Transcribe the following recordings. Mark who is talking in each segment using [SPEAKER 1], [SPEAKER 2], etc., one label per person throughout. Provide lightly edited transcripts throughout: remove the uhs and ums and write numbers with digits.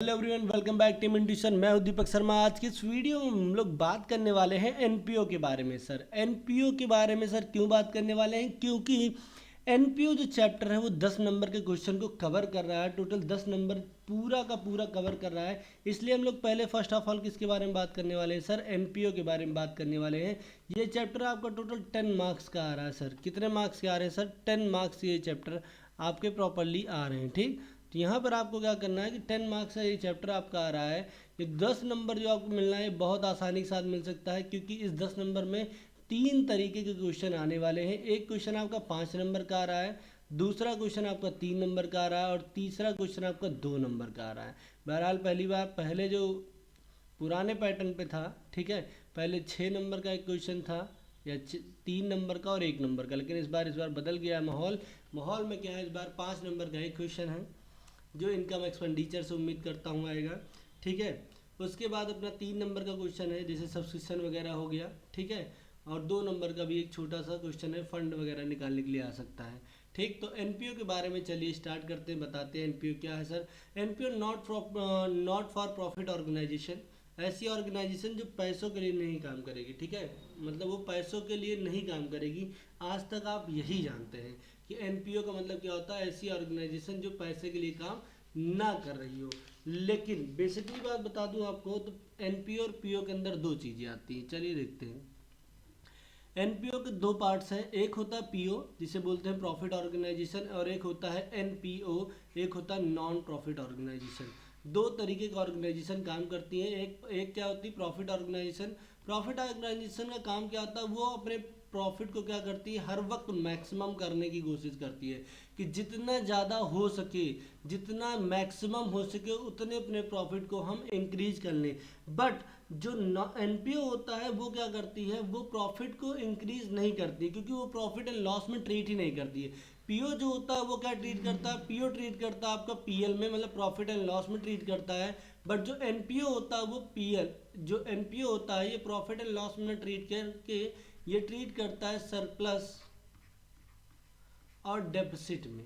[SPEAKER 1] Hello everyone, welcome back team intuition. मैं हूं दीपक शर्मा। आज की इस वीडियो में हम लोग बात करने वाले हैं एनपीओ के बारे में। सर एनपीओ के बारे में सर क्यों बात करने वाले हैं? क्योंकि एनपीओ जो चैप्टर है वो 10 नंबर के क्वेश्चन को कवर कर रहा है। टोटल 10 नंबर पूरा का पूरा कवर कर रहा है। इसलिए हम लोग पहले फर्स्ट ऑफ ऑल किसके बारे में बात करने वाले हैं? सर एनपीओ के बारे में बात करने वाले हैं। ये चैप्टर आपका टोटल 10 मार्क्स का आ रहा है। सर कितने मार्क्स के आ रहे हैं? सर 10 मार्क्स ये चैप्टर आपके प्रॉपरली आ रहे हैं। ठीक, तो यहाँ पर आपको क्या करना है कि 10 मार्क्स का ये चैप्टर आपका आ रहा है। ये 10 नंबर जो आपको मिलना है बहुत आसानी के साथ मिल सकता है, क्योंकि इस 10 नंबर में 3 तरीके के क्वेश्चन आने वाले हैं। एक क्वेश्चन आपका 5 नंबर का आ रहा है, दूसरा क्वेश्चन आपका 3 नंबर का आ रहा है और तीसरा क्वेश्चन आपका 2 नंबर का आ रहा है। बहरहाल पहली बार पहले जो पुराने पैटर्न पे था, ठीक है, पहले 6 नंबर का एक क्वेश्चन था या 3 नंबर का और 1 नंबर का, लेकिन इस बार बदल गया माहौल। माहौल में क्या है, इस बार 5 नंबर का एक क्वेश्चन है जो इनकम एक्सपेंडिचर से उम्मीद करता हूँ आएगा। ठीक है, उसके बाद अपना 3 नंबर का क्वेश्चन है जैसे सब्सक्रिप्शन वगैरह हो गया। ठीक है, और 2 नंबर का भी एक छोटा सा क्वेश्चन है, फंड वगैरह निकालने के लिए आ सकता है। ठीक, तो एनपीओ के बारे में चलिए स्टार्ट करते हैं, बताते हैं एनपीओ क्या है। Sir NPO not for profit organisation, ऐसी ऑर्गेनाइजेशन जो पैसों के लिए नहीं काम करेगी। ठीक है, मतलब वो पैसों के लिए नहीं काम करेगी। आज तक आप यही जानते हैं कि एनपीओ का मतलब क्या होता है, ऐसी ऑर्गेनाइजेशन जो पैसे के लिए काम ना कर रही हो। लेकिन बेसिकली बात बता दूं आपको, तो एनपीओ और पीओ के अंदर दो चीज़ें आती हैं। चलिए देखते हैं। एनपीओ के दो पार्ट्स हैं, एक होता है पीओ जिसे बोलते हैं प्रॉफिट ऑर्गेनाइजेशन, और एक होता है एनपीओ, एक होता है नॉन प्रॉफिट ऑर्गेनाइजेशन। दो तरीके का ऑर्गेनाइजेशन काम करती है। एक एक क्या होती है? Profit organisation. प्रॉफिट ऑर्गेनाइजेशन का काम क्या होता है? वो अपने प्रॉफिट को क्या करती है, हर वक्त मैक्सिमम करने की कोशिश करती है कि जितना ज़्यादा हो सके, जितना मैक्सिमम हो सके उतने अपने प्रॉफिट को हम इंक्रीज कर लें। बट जो एनपीओ होता है वो क्या करती है, वो प्रॉफिट को इंक्रीज नहीं करती, क्योंकि वो प्रॉफिट एंड लॉस में ट्रीट ही नहीं करती है। पीओ जो होता है वो क्या ट्रीट करता है? पीओ ट्रीट करता है आपका पीएल में, मतलब प्रॉफिट एंड लॉस में ट्रीट करता है। बट जो एनपीओ होता है वो पीएल, जो एनपीओ होता है ये प्रॉफिट एंड लॉस में ट्रीट करके ये ट्रीट करता है सरप्लस और डेफिसिट में।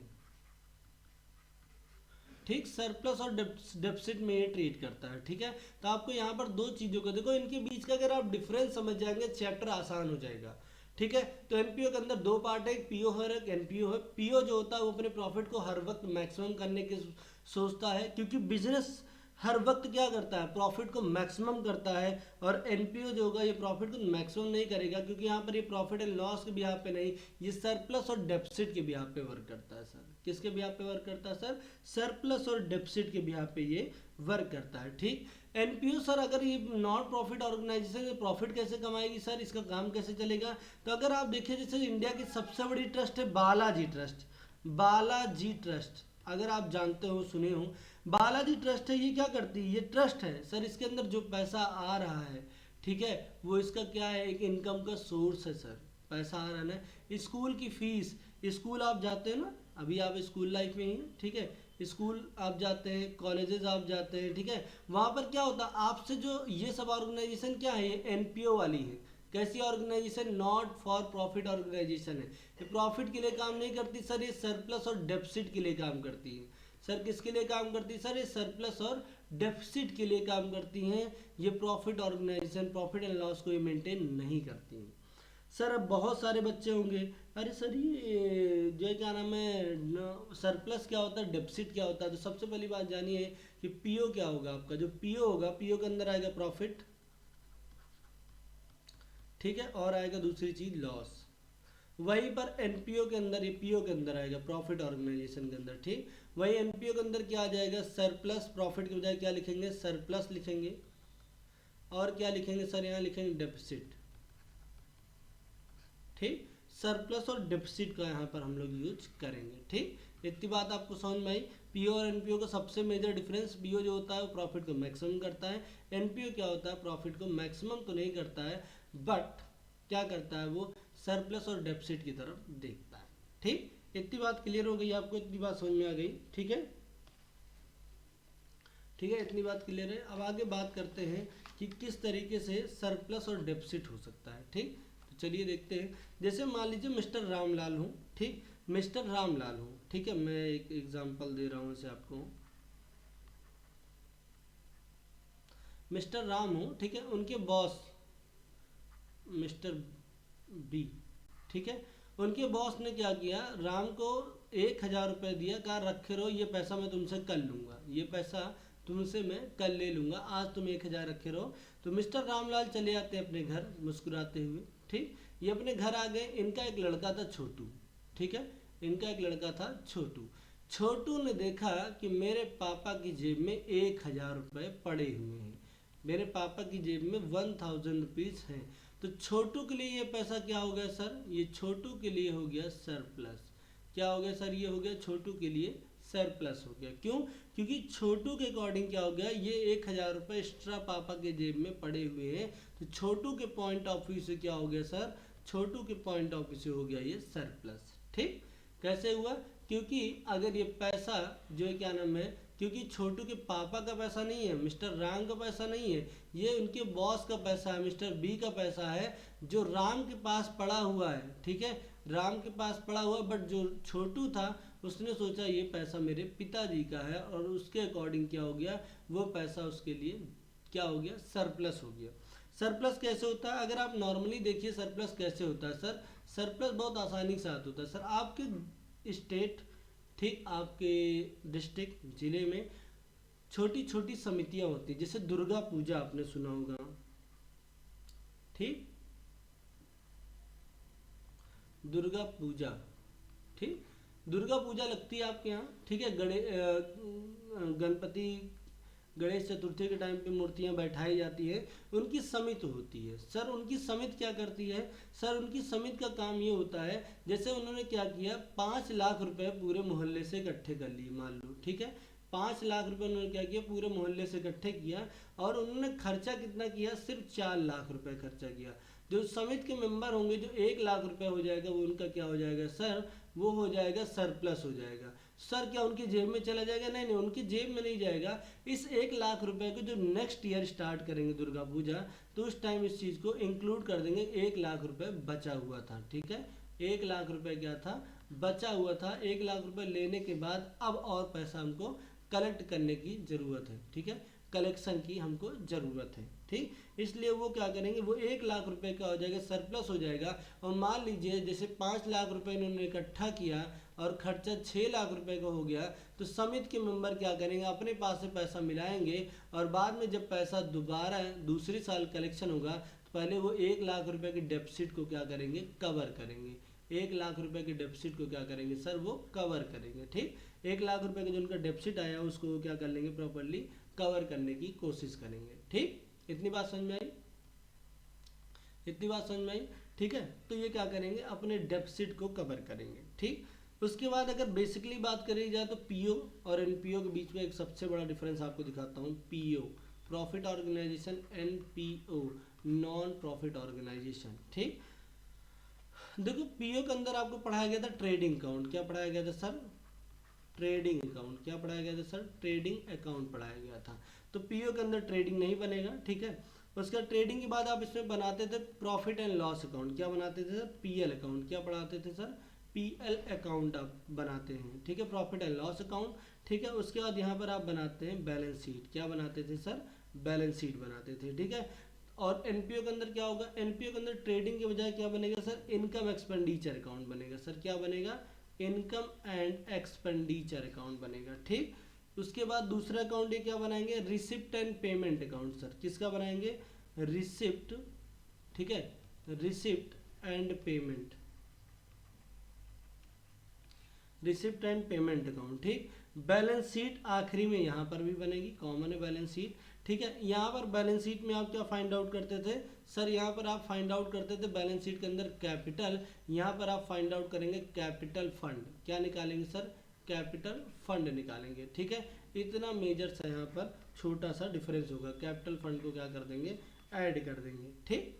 [SPEAKER 1] ठीक, सरप्लस और डेफिसिट में ये ट्रीट करता है। ठीक है, तो आपको यहाँ पर दो चीज़ों का देखो, इनके बीच का अगर आप डिफरेंस समझ जाएंगे चैप्टर आसान हो जाएगा। ठीक है, तो एनपीओ के अंदर दो पार्ट है, एक पीओ है और एक एनपीओ है। पीओ जो होता है वो अपने प्रॉफिट को हर वक्त मैक्सिमम करने की सोचता है, क्योंकि बिजनेस हर वक्त क्या करता है, प्रॉफिट को मैक्सिमम करता है। और एनपीओ जो होगा ये प्रॉफिट को मैक्सिमम नहीं करेगा, क्योंकि यहाँ पर ये प्रॉफिट एंड लॉस के बिहाफ पे नहीं, ये सरप्लस और डेफिसिट के बिहाफ पे वर्क करता है। सर किसके बिहाफ पे वर्क करता है? सर सरप्लस और डेफिसिट के बिहाफ पे ये वर्क करता है। ठीक, एनपीओ सर अगर ये नॉन प्रॉफिट ऑर्गेनाइजेशन प्रॉफिट कैसे कमाएगी सर, इसका काम कैसे चलेगा? तो अगर आप देखिए, जैसे इंडिया की सबसे बड़ी ट्रस्ट है बालाजी ट्रस्ट। बालाजी ट्रस्ट अगर आप जानते हो, सुने हो, बालाजी ट्रस्ट है, ये क्या करती है? ये ट्रस्ट है सर, इसके अंदर जो पैसा आ रहा है, ठीक है, वो इसका क्या है, एक इनकम का सोर्स है। सर पैसा आ रहा है ना, स्कूल की फीस, स्कूल आप जाते हैं ना, अभी आप स्कूल लाइफ में ही हैं। ठीक है, स्कूल आप जाते हैं, कॉलेजेस आप जाते हैं। ठीक है, वहाँ पर क्या होता है आपसे, जो ये सब ऑर्गेनाइजेशन क्या है, ये एनपीओ वाली है। कैसी organisation? Not for profit organisation है। ये प्रॉफिट के लिए काम नहीं करती सर, ये सरप्लस और डेफिसिट के लिए काम करती है। सर किसके लिए काम करती है? सर ये सरप्लस और डेफिसिट के लिए काम करती हैं। ये profit organisation profit and loss को ये मेंटेन नहीं करती हैं। सर अब बहुत सारे बच्चे होंगे, अरे सर ये जो है क्या नाम है, सरप्लस क्या होता है, डेफिसिट क्या होता है? तो सबसे पहली बात जानिए कि पीओ क्या होगा आपका। जो पीओ होगा, पीओ के अंदर आएगा प्रॉफिट, ठीक है, और आएगा दूसरी चीज लॉस। वहीं पर एनपीओ के अंदर, ये पीओ के अंदर आएगा प्रॉफिट ऑर्गेनाइजेशन के अंदर। ठीक, वही एनपीओ के अंदर क्या आ जाएगा, सरप्लस। प्रॉफिट के बजाय क्या लिखेंगे? सरप्लस लिखेंगे। और क्या लिखेंगे सर? यहाँ लिखेंगे डेफिसिट। ठीक, सरप्लस और डेफिसिट का यहाँ पर हम लोग यूज करेंगे। ठीक, इतनी बात आपको समझ में आई। पीओ और एनपीओ का सबसे मेजर डिफरेंस, पीओ जो होता है वो प्रॉफिट को मैक्सिमम करता है, एनपीओ क्या होता है, प्रॉफिट को मैक्सिमम तो नहीं करता है, बट क्या करता है, वो सरप्लस और डेफिसिट की तरफ देखता है। ठीक, इतनी बात क्लियर हो गई आपको? इतनी बात समझ में आ गई? ठीक है, ठीक है, इतनी बात क्लियर है। अब आगे बात करते हैं कि किस तरीके से सरप्लस और डेफिसिट हो सकता है। ठीक, तो चलिए देखते हैं। जैसे मान लीजिए मिस्टर रामलाल हूँ, ठीक, मिस्टर रामलाल हूँ, ठीक है, मैं एक एग्जांपल दे रहा हूँ इसे आपको। मिस्टर राम हो, ठीक है, उनके बॉस मिस्टर बी, ठीक है, उनके बॉस ने क्या किया, राम को 1,000 रुपये दिया, कहा रखे रहो, ये पैसा मैं तुमसे कल लूँगा, ये पैसा तुमसे मैं कल ले लूँगा, आज तुम 1,000 रखे रहो। तो मिस्टर रामलाल चले आते हैं अपने घर मुस्कुराते हुए, ठीक, ये अपने घर आ गए। इनका एक लड़का था छोटू, ठीक है, इनका एक लड़का था छोटू। छोटू ने देखा कि मेरे पापा की जेब में 1,000 रुपये पड़े हुए हैं, मेरे पापा की जेब में 1,000 रुपीज़ हैं। तो छोटू के लिए ये पैसा क्या हो गया सर, ये छोटू के लिए हो गया सरप्लस। क्या हो गया सर, ये हो गया छोटू के लिए सरप्लस हो गया। क्यों, क्योंकि छोटू के अकॉर्डिंग क्या हो गया, ये 1,000 रुपये एक्स्ट्रा पापा के जेब में पड़े हुए हैं, तो छोटू के पॉइंट ऑफ व्यू से क्या हो गया सर, छोटू के पॉइंट ऑफ व्यू से हो गया ये सरप्लस। ठीक, कैसे हुआ, क्योंकि अगर ये पैसा जो है क्या नाम है, क्योंकि छोटू के पापा का पैसा नहीं है, मिस्टर राम का पैसा नहीं है, ये उनके बॉस का पैसा है, मिस्टर बी का पैसा है, जो राम के पास पड़ा हुआ है, ठीक है, राम के पास पड़ा हुआ, बट जो छोटू था उसने सोचा ये पैसा मेरे पिताजी का है, और उसके अकॉर्डिंग क्या हो गया, वो पैसा उसके लिए क्या हो गया, सरप्लस हो गया। सरप्लस कैसे होता है, अगर आप नॉर्मली देखिए सरप्लस कैसे होता है सर, सरप्लस बहुत आसानी के साथ होता है सर। आपके स्टेट, ठीक, आपके डिस्ट्रिक्ट जिले में छोटी छोटी समितियां होती हैं, जैसे दुर्गा पूजा आपने सुना होगा, ठीक, दुर्गा पूजा, ठीक, दुर्गा पूजा लगती है आपके यहाँ, ठीक है, गणपति गणेश चतुर्थी के टाइम पे मूर्तियां बैठाई जाती है, उनकी समिति होती है सर। उनकी समिति क्या करती है सर, उनकी समिति का काम ये होता है, जैसे उन्होंने क्या किया, 5 लाख रुपए पूरे मोहल्ले से इकट्ठे कर लिए, मान लो, ठीक है, 5 लाख रुपए उन्होंने क्या किया, पूरे मोहल्ले से इकट्ठे किया, और उन्होंने खर्चा कितना किया, सिर्फ 4 लाख रुपए खर्चा किया। जो समिति के मेंबर होंगे, जो 1 लाख रुपए हो जाएगा, वो उनका क्या हो जाएगा सर, वो हो जाएगा सरप्लस हो जाएगा। सर क्या उनकी जेब में चला जाएगा, नहीं नहीं, उनकी जेब में नहीं जाएगा। इस 1 लाख रुपए को जो नेक्स्ट ईयर स्टार्ट करेंगे दुर्गा पूजा, तो उस टाइम इस चीज़ को इंक्लूड कर देंगे, 1 लाख रुपए बचा हुआ था, ठीक है, 1 लाख रुपए क्या था, बचा हुआ था। 1 लाख रुपए लेने के बाद अब और पैसा हमको कलेक्ट करने की ज़रूरत है, ठीक है, कलेक्शन की हमको ज़रूरत है, ठीक, इसलिए वो क्या करेंगे, वो 1 लाख रुपए का हो जाएगा, सरप्लस हो जाएगा। और मान लीजिए जैसे 5 लाख रुपए इन्होंने इकट्ठा किया और खर्चा 6 लाख रुपए का हो गया, तो समिति के मेंबर क्या करेंगे, अपने पास से पैसा मिलाएंगे, और बाद में जब पैसा दोबारा दूसरे साल कलेक्शन होगा, तो पहले वो 1 लाख रुपए के डेफिसिट को क्या करेंगे, कवर करेंगे। 1 लाख रुपए के डेफिसिट को क्या करेंगे सर, वो कवर करेंगे, ठीक, 1 लाख रुपए का जो उनका डेफिसिट आया उसको क्या कर लेंगे, प्रॉपरली कवर करने की कोशिश करेंगे, ठीक, इतनी बात समझ में आई, इतनी बात समझ में आई, ठीक है। तो ये क्या करेंगे, अपने डेफिसिट को कवर करेंगे, ठीक। उसके बाद अगर बेसिकली बात करी जाए तो पीओ और एनपीओ के बीच में एक सबसे बड़ा डिफरेंस आपको दिखाता हूँ। PO profit organisation, NPO non profit organisation, ठीक। देखो पीओ के अंदर आपको पढ़ाया गया था ट्रेडिंग अकाउंट, क्या पढ़ाया गया था सर, ट्रेडिंग अकाउंट, क्या पढ़ाया गया था सर, ट्रेडिंग अकाउंट पढ़ाया गया था। तो पीओ के अंदर ट्रेडिंग नहीं बनेगा, ठीक है। उसका ट्रेडिंग के बाद आप इसमें बनाते थे प्रॉफिट एंड लॉस अकाउंट, क्या बनाते थे सर, पीएल अकाउंट, क्या पढ़ाते थे सर, पीएल अकाउंट आप बनाते हैं, ठीक है, प्रॉफिट एंड लॉस अकाउंट, ठीक है। उसके बाद यहाँ पर आप बनाते हैं बैलेंस शीट, क्या बनाते थे सर, बैलेंस शीट बनाते थे, ठीक है। और एनपीओ के अंदर क्या होगा, एनपीओ के अंदर ट्रेडिंग के बजाय क्या बनेगा सर, इनकम एक्सपेंडिचर अकाउंट बनेगा सर, क्या बनेगा, इनकम एंड एक्सपेंडिचर अकाउंट बनेगा, ठीक। उसके बाद दूसरा अकाउंट ये क्या बनाएंगे, receipt and payment account sir, किसका बनाएंगे, रिसिप्ट, ठीक है, receipt and payment, receipt and payment account, ठीक। बैलेंस शीट आखिरी में यहाँ पर भी बनेगी, कॉमन है बैलेंस शीट, ठीक है। यहाँ पर बैलेंस शीट में आप क्या फाइंड आउट करते थे सर, यहाँ पर आप फाइंड आउट करते थे बैलेंस शीट के अंदर कैपिटल, यहाँ पर आप फाइंड आउट करेंगे कैपिटल फंड, क्या निकालेंगे सर, कैपिटल फंड निकालेंगे, ठीक है। इतना मेजर सा यहाँ पर छोटा सा डिफरेंस होगा, कैपिटल फंड को क्या कर देंगे, ऐड कर देंगे, ठीक।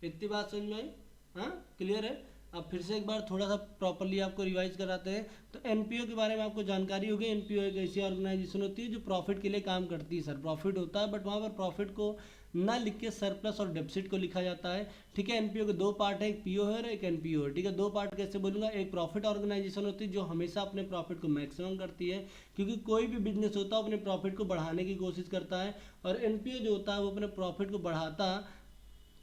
[SPEAKER 1] इतनी बात समझ में आई, हाँ क्लियर है। अब फिर से एक बार थोड़ा सा प्रॉपरली आपको रिवाइज कराते हैं। तो एनपीओ के बारे में आपको जानकारी होगी। एनपीओ एक ऐसी ऑर्गेनाइजेशन होती है जो प्रॉफिट के लिए काम करती है सर। प्रॉफिट होता है बट वहाँ पर प्रॉफिट को ना लिख के सरप्लस और डेफिसिट को लिखा जाता है। ठीक है, एनपीओ के दो पार्ट है, एक पीओ है और एक एनपीओ है। ठीक है, दो पार्ट कैसे बोलूँगा, एक प्रॉफिट ऑर्गेनाइजेशन होती है जो हमेशा अपने प्रॉफिट को मैक्सिमम करती है, क्योंकि कोई भी बिजनेस होता है अपने प्रॉफिट को बढ़ाने की कोशिश करता है। और एनपीओ जो होता है वो अपने प्रॉफिट को बढ़ाता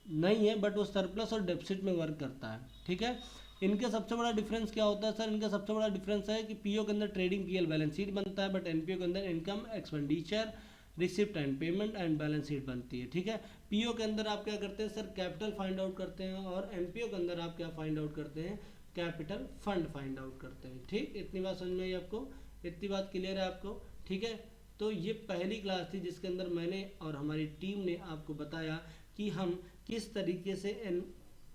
[SPEAKER 1] नहीं है बट वो सरप्लस और डेफिसिट में वर्क करता है। ठीक है, इनका सबसे बड़ा डिफरेंस क्या होता है सर, इनका सबसे बड़ा डिफरेंस है कि पीओ के अंदर ट्रेडिंग पीएल बैलेंस शीट बनता है, बट एनपीओ के अंदर income expenditure receipt and payment and balance sheet बनती है। ठीक है, पीओ के अंदर आप क्या करते हैं सर, कैपिटल फाइंड आउट करते हैं, और एनपीओ के अंदर आप क्या फाइंड आउट करते हैं, कैपिटल फंड फाइंड आउट करते हैं। ठीक, इतनी बात समझ में आई आपको, इतनी बात क्लियर है आपको। ठीक है, तो ये पहली क्लास थी जिसके अंदर मैंने और हमारी टीम ने आपको बताया कि हम किस तरीके से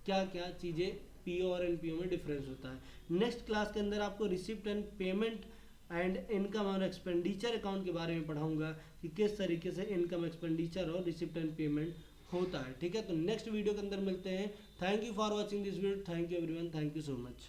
[SPEAKER 1] क्या क्या चीज़ें पीओ और एनपीओ में डिफरेंस होता है। नेक्स्ट क्लास के अंदर आपको receipt and payment and income और एक्सपेंडिचर अकाउंट के बारे में पढ़ाऊंगा कि किस तरीके से इनकम एक्सपेंडिचर और रिसिप्ट एंड पेमेंट होता है। ठीक है, तो नेक्स्ट वीडियो के अंदर मिलते हैं। Thank you for watching this video, thank you everyone, thank you so much.